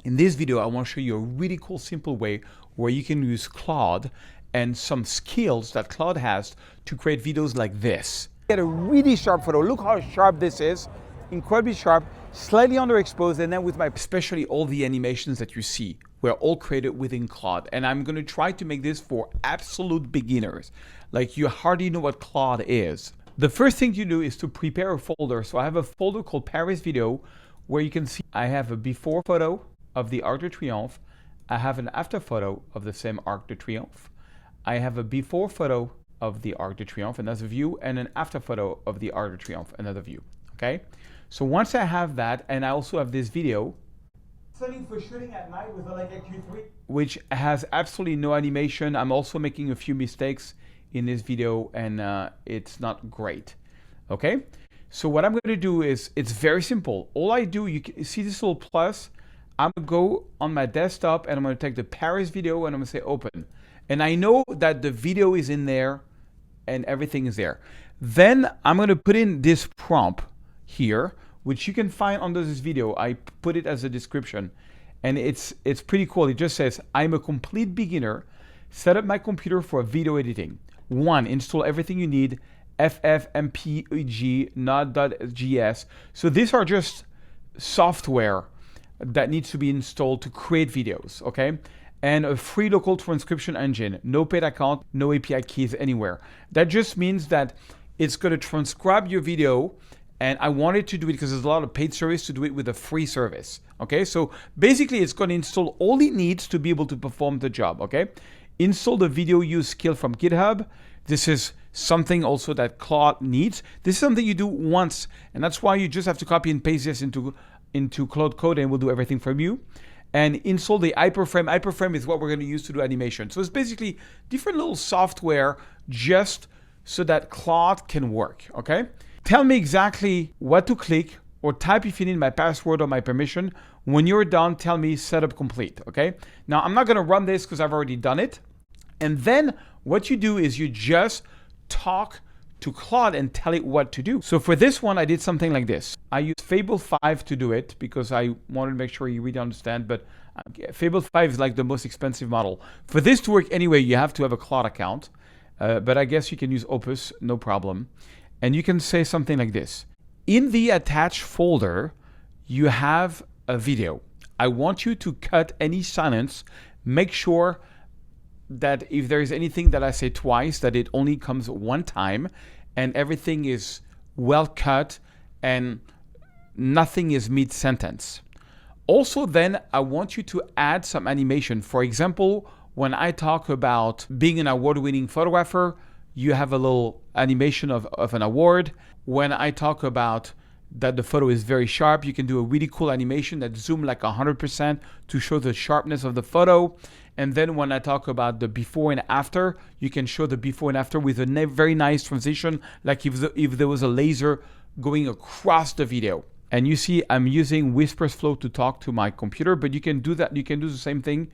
In this video, I want to show you a really cool, simple way where you can use Claude and some skills that Claude has to create videos like this. Get a really sharp photo. Look how sharp this is. Incredibly sharp, slightly underexposed, and then with especially all the animations that you see were all created within Claude. And I'm going to try to make this for absolute beginners. Like you hardly know what Claude is. The first thing you do is to prepare a folder. So I have a folder called Paris Video where you can see I have a before photo of the Arc de Triomphe. I have an after photo of the same Arc de Triomphe. I have a before photo of the Arc de Triomphe, another view, and an after photo of the Arc de Triomphe, another view. Okay? So once I have that, and I also have this video, setting for shooting at night with a Leica Q3, which has absolutely no animation. I'm also making a few mistakes in this video, and it's not great. Okay? So what I'm going to do is, it's very simple. All I do, you see this little plus, I'm going to go on my desktop and I'm going to take the Paris Video and I'm going to say open. And I know that the video is in there and everything is there. Then I'm going to put in this prompt here, which you can find under this video. I put it as a description and it's pretty cool. It just says, I'm a complete beginner. Set up my computer for video editing. 1, install everything you need. FFmpeg, not.js. So these are just software that needs to be installed to create videos, okay? And a free local transcription engine, no paid account, no API keys anywhere. That just means that it's going to transcribe your video, and I wanted to do it because there's a lot of paid service to do it with a free service, okay? So basically it's going to install all it needs to be able to perform the job, okay? Install the video use skill from GitHub. This is something also that Claude needs. This is something you do once, and that's why you just have to copy and paste this into Claude Code and we'll do everything from you. And install the hyperframe. Hyperframe is what we're going to use to do animation. So it's basically different little software just so that Claude can work, okay? Tell me exactly what to click or type if you need my password or my permission. When you're done, tell me setup complete, okay? Now, I'm not going to run this because I've already done it. And then what you do is you just talk to Claude and tell it what to do. So for this one, I did something like this. I used Fable 5 to do it because I wanted to make sure you really understand, but Fable 5 is like the most expensive model. For this to work anyway, you have to have a Claude account, but I guess you can use Opus, no problem. And you can say something like this. In the attached folder, you have a video. I want you to cut any silence. Make sure that if there is anything that I say twice, that it only comes one time and everything is well cut and nothing is mid-sentence. Also then, I want you to add some animation. For example, when I talk about being an award-winning photographer, you have a little animation of an award. When I talk about that the photo is very sharp, you can do a really cool animation that zoom like 100% to show the sharpness of the photo. And then when I talk about the before and after, you can show the before and after with a very nice transition, like if there was a laser going across the video. And you see I'm using Whispers Flow to talk to my computer, but you can do that. You can do the same thing.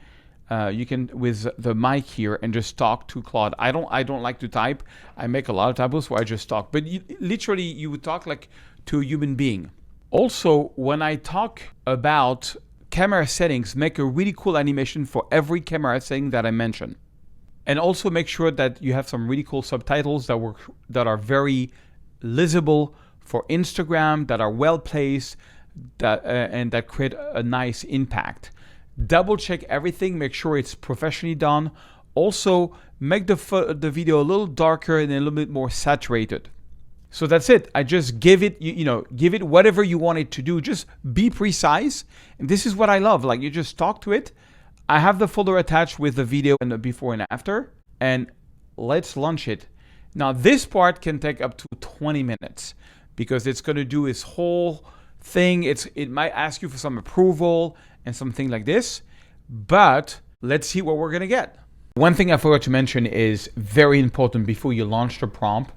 You can with the mic here and just talk to Claude. I don't like to type. I make a lot of typos, so I just talk. But literally, you would talk like to a human being. Also, when I talk about camera settings, make a really cool animation for every camera setting that I mentioned. And also make sure that you have some really cool subtitles that are very legible for Instagram, that are well placed, and that create a nice impact. Double check everything, make sure it's professionally done. Also, make the video a little darker and a little bit more saturated. So that's it. I just give it, give it whatever you want it to do. Just be precise. And this is what I love. Like you just talk to it. I have the folder attached with the video and the before and after. And let's launch it. Now this part can take up to 20 minutes because it's going to do its whole thing. It might ask you for some approval and something like this. But let's see what we're going to get. One thing I forgot to mention is very important before you launch the prompt.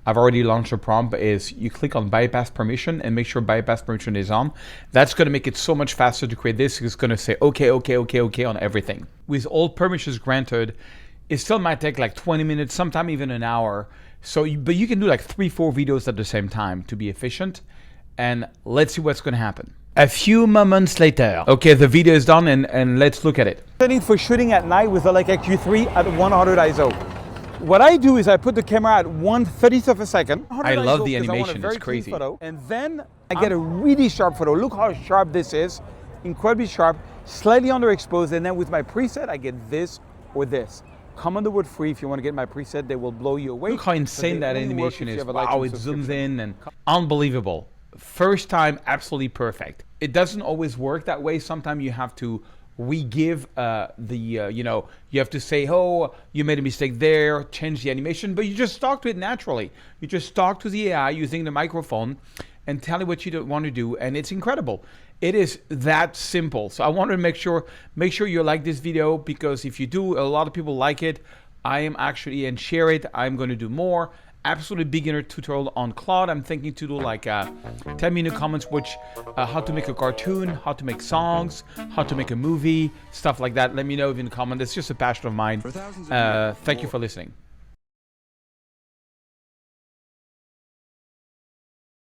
I've already launched a prompt, is you click on bypass permission and make sure bypass permission is on. That's going to make it so much faster to create this. It's going to say, okay on everything. With all permissions granted, it still might take like 20 minutes, sometime even an hour. But you can do like 3-4 videos at the same time to be efficient. And let's see what's going to happen. A few moments later. Okay, the video is done and let's look at it. Setting for shooting at night with the Leica Q3 at 100 ISO. What I do is I put the camera at 1/30th of a second. I love the animation, it's crazy. Photo, and then I get a really sharp photo. Look how sharp this is. Incredibly sharp, slightly underexposed, and then with my preset, I get this or this. Come on the wood free if you want to get my preset, they will blow you away. Look how insane that animation is. Wow, it zooms in and unbelievable. First time, absolutely perfect. It doesn't always work that way. Sometimes you have to re-give you have to say, oh, you made a mistake there, change the animation, but you just talk to it naturally. You just talk to the AI using the microphone and tell it what you want to do, and it's incredible. It is that simple. So I wanted to make sure you like this video, because if you do, a lot of people like it. I am actually, and share it, I'm going to do more. Absolutely beginner tutorial on Claude. I'm thinking to do like, tell me in the comments how to make a cartoon, how to make songs, how to make a movie, stuff like that. Let me know in the comments. It's just a passion of mine. Thank you for listening.